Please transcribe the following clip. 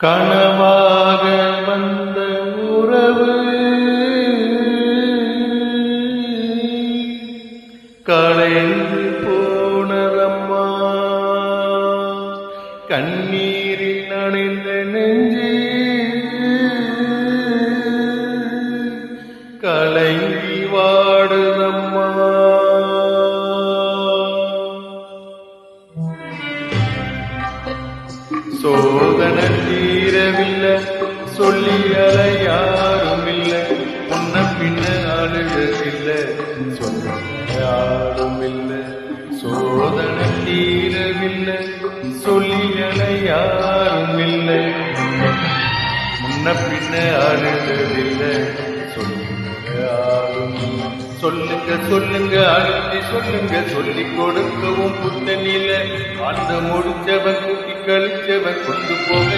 கனவாக வந்த உறவு களைந்து போனதம்மா. கண்ணீரில் நனைந்த நெஞ்சு கலங்கி வாடுதம்மா. சோதனை தீரவில்லை, சொல்லி அல யாரும் இல்லை, முன்ன பின்ன அழுகவில்லை, சொல்ல யாரும் இல்லை. சோதனை தீரவில்லை, சொல்லி அல யாரும் இல்லை, முன்ன பின்ன அழுகவில்லை, சொல்ல யாரும். சொல்லுங்க சொல்லுங்க அழுத்தி சொல்லுங்க, சொல்லி கொடுக்கவும் புத்தனில வாழ்ந்து முடிச்சவன் கூட்டி கழிச்சவன் கொண்டு போக